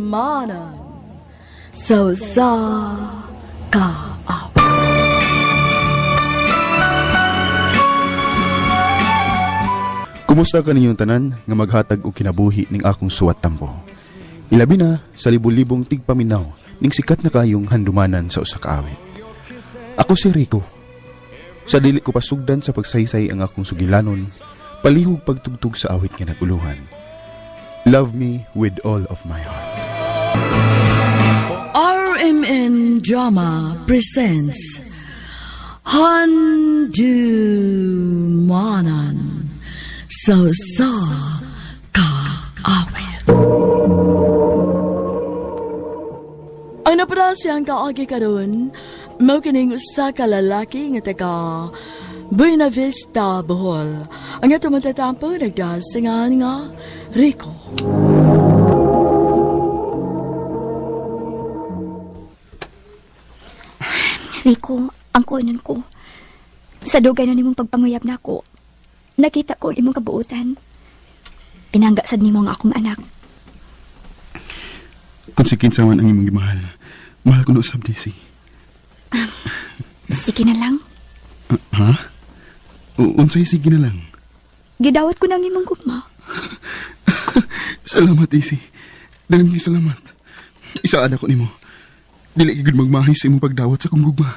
Handumanan sa kaaw. Kumusta ka ninyong tanan nga maghatag og kinabuhi ning akong suwat tambo? Ilabi na sa libong-libong tigpaminaw ning sikat na kayong handumanan sa usa ka awit. Ako si Rico. Sa dili ko pasugdan sa pagsaysay ang akong sugilanon, palihog pagtugtog sa awit nga naguluhan. Love me with all of my heart. RMN Drama presents Handumanan sa kaawit. Ang napadasyan kaagi karon, mao kining usa ka lalaki nga taga Buena Vista, Bohol. Ang ato matatampo nagdasingan nga Rico. Rico, ang kunan ko. Sa dugay na nimong pagpanguyab na ako, nakita ko ang imong kabuutan. Pinangga sad nimo ang akong anak. Kung si kinsa man ang imong gimahal, mahal ko na usab DC. Sige na lang. Ha? Unsay sige na lang? Gidawat ko na ang imong gugma. Salamat, DC. Dalang may salamat. Isaan ako nimo. Dili gid magmahay sa imong pagdawat sa kong gugma.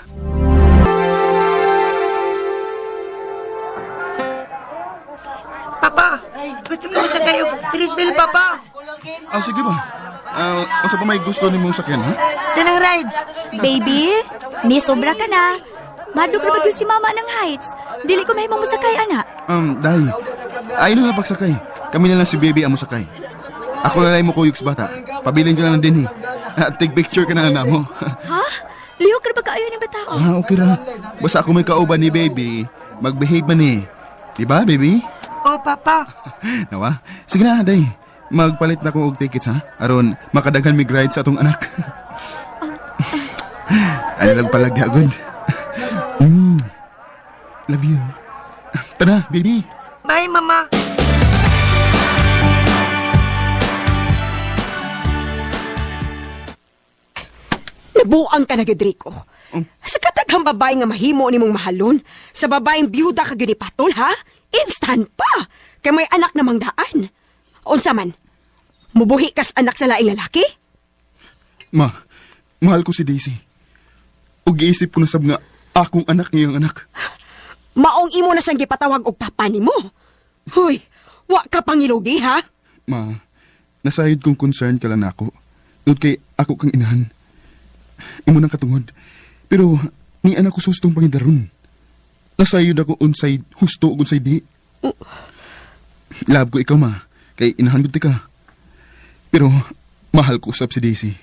Papa, gusto mo sa kayo Ferris wheel, Papa? Sige ba? Asa pa may gusto nimong sakyan, ha? Tinang rides. Baby, ni sobra ka na. Madok na ba si mama ng heights? Dili ko mahimong musakay, anak. Dahil, ayaw na pagsakay. Kami na lang si baby ang musakay. Ako lalay mo kuyog sa bata. Pabilin ka na lang din, At take picture ka na lang namo. Ha? Lihok ka ba kaayo ni bata ko? Okay ra. Basta ako may kauban ni baby, mag-behave man Diba, baby? Oh, Papa. Nawa? Sige na, day. Magpalit na ko og tickets, ha? Aron, makadaghan mig ride sa atong anak. Ano lang palag di agad. Love you. Tara, baby. Bye, Mama. Nabuang ka na, Gedrico. Sa kataghang babae nga mahimo ni mong mahalon, sa babaeng biyuda ka gyud ni patol, ha? Instant pa! Kay may anak namang daan. Unsa man, mubuhi kas anak sa laing lalaki? Ma, mahal ko si Daisy. Ug giisip ko na sab nga akong anak ngayong anak. Maong imo na siyang gipatawag og papa nimo. Hoy, wa ka pangilugi, ha? Ma, nasayod kong concern ka lang ako. Doon kay ako kang inahan. Imo nang katungod. Pero, ni anak ko sustong pangidaron. Nasayod ako unsay husto ug unsay di. Love ko ikaw, ma. Kay inahan gud ka. Pero, mahal ko usab si Daisy.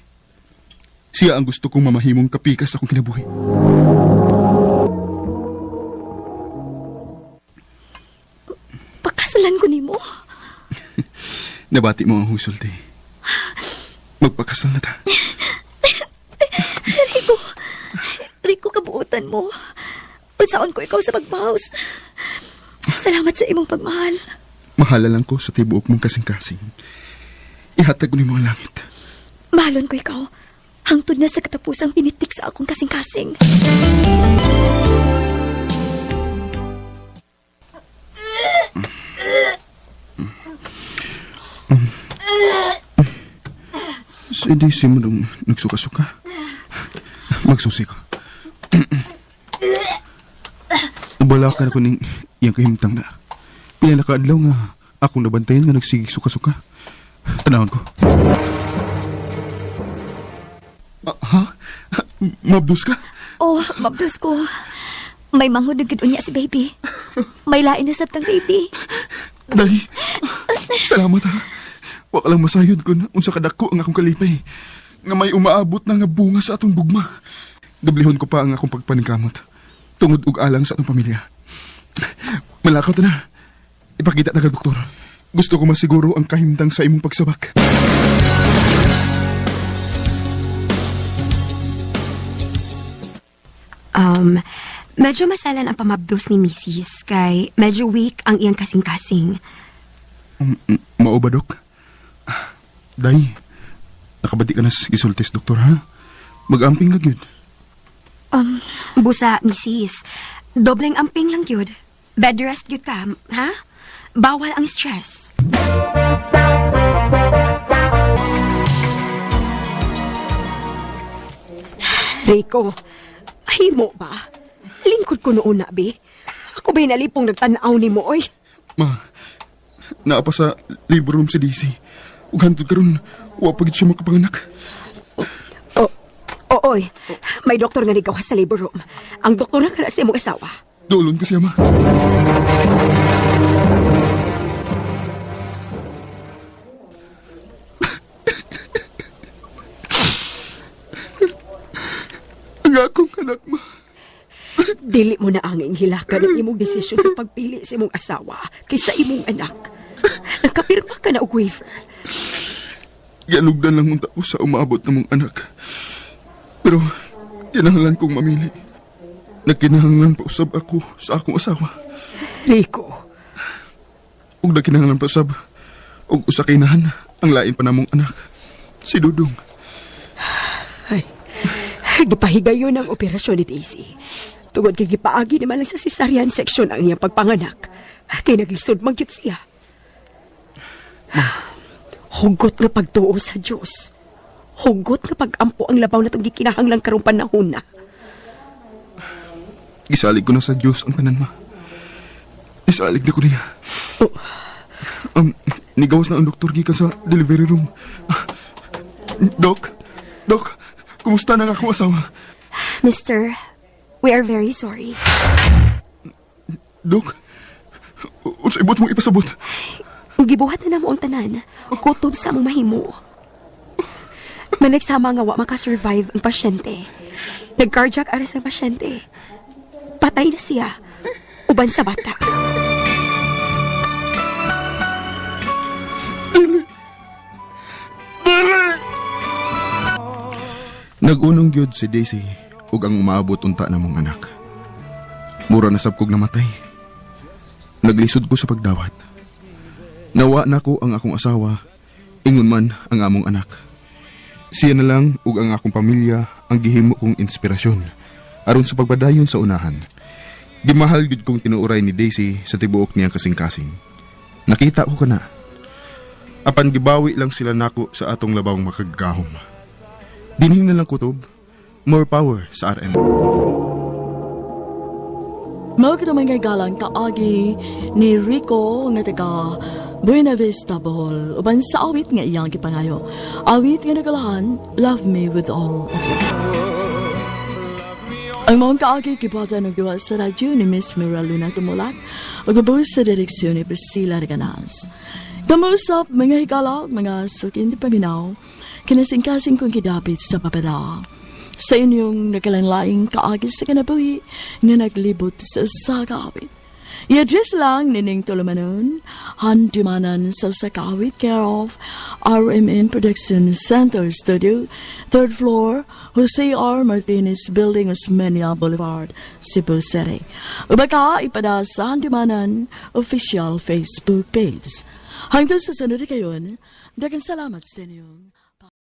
Siya ang gusto kong mamahimong kapikas akong kinabuhi. Pakasalan ko nimo. Nabati mo ang husulti. Magpakasal na ta. Rico, kabuutan mo. Unsaon ko ikaw sa pagpaus. Salamat sa imong pagmahal. Mahala lang ko sa tibuok mong kasing-kasing. Ihatag ko ni mo ang langit. Mahalon ko ikaw. Hangtod na sa katapusang pinitik sa akong kasing-kasing. Si Daisy mo nung nagsuka-suka. Magsusi ko. Bala ka na ko ning iyang kahimtang na. Pinalakaadlaw nga akong nabantayan nga nagsigig suka-suka. Tanawon ko. Ha? Mabdus ka? Oh, mabdos ko. May manghudugid unya si baby. May lain na sabtang baby. Day, salamat ha. Wa ka lang masayod ko na unsa kadako ang akong kalipay. Nga may umaabot na nga bunga sa atong bugma. Dublihon ko pa ang akong pagpaningkamot. Tungod ug alang sa atong pamilya. Malakaw ta na. Ipakita na ka, doktor. Gusto ko masiguro ang kahimtang sa imong pagsabak. Medyo masalan ang pamabdos ni Mrs. kay medyo weak ang iyang kasing-kasing. Mao ba, Dok? Day, nakabati ka na sa gisultis, doktor, ha? Mag-amping ka, gyud. Busa, misis. Dobleng amping lang yun. Bed rest yun ka, ha? Bawal ang stress. Rico, himo ba? Lingkod ko noon na, be. Ako ba'y nalipong nagtanaw ni mo, oy? Ma, naapa sa labor room si DC. Ug hantod karon, wa pagid siya makapanganak. Oy, may doktor nga ligaw sa labor room. Ang doktor na kana sa imong asawa. Doolon ka siya, ma. Ang akong anak, ma. Dili mo na ang hilakan ang imong desisyon sa pagpili sa imong asawa kaysa imong anak. Nagkapirma ka na og waiver. Yanugdan lang munta ko sa umabot na mong anak. Pero, kinahanglan kong mamili. Nagkinahanglan pa usab ako sa akong asawa. Rico, Ug nagkinahanglan pa usab. Ug usakinahan ang lain pa namong anak. Si Dudong. gipahigayon ang operasyon ni Daisy. Tungod kay gipaagi naman lang sa cesarean section ang iyang pagpanganak. Kay naglisod magyud siya. Hugot nga pagtuo sa Diyos. Hugot nga pagampo ang labaw na itong gikinahanglang karong panahon na. Gisalig ko na sa Diyos ang tanan, ma. Isalig na ko niya. Nigawas na ang doktor gikan sa delivery room. Dok, kumusta na nga akong asawa? Mister, we are very sorry. Dok, unsa ibot mong ipasabot? Gibuhat na mo ang tanan. Kutob sa among mahimo. Managsama nga wa makasurvive ang pasyente. Nag-cardiac arrest ang pasyente. Patay na siya. Uban sa bata. Nagunong gyud si Daisy ug ang umaabot unta namong anak. Mura na sabkog namatay. Naglisod ko sa pagdawat. Nawa na ko ang akong asawa, ingon man ang among anak. Siya na lang ug ang akong pamilya ang gihimo kong inspirasyon aron sa pagbadayon sa unahan. Gimahal gyud kong tinuoray ni Daisy sa tibuok niyang kasing-kasing. Nakita ko kana. Apan gibawi lang sila nako sa atong labawng makagahom. Dinhin na lang kutob, more power sa RM. Mao kita mga galang kaagi ni Rico nga taga Buena Vista, Bohol. Uban sa awit nga iyang gipangayo. Awit nga nagalahan, Love Me With All of You. Ang mga kaagi kipata ng gawa sa radyo ni Miss Miraluna Tumulak o gabos sa direksyon ni Priscilla Reganas. Kamusap mga higala, mga sukin di paminaw, kinasingkasing kong kidapit sa papeda. Sa inyong nakalanlaing kaagi sa kanabuhi nga naglibot sa usakawit. I-address lang nining tulumanon, handimanan sa usakawit care of RMN Production Center Studio, 3rd floor, Jose R. Martinez Building, Osmeña Boulevard, Cebu City. Ubaka ipada sa handimanan official Facebook page. Hanggang sa sunod kayon, dagang salamat sa inyong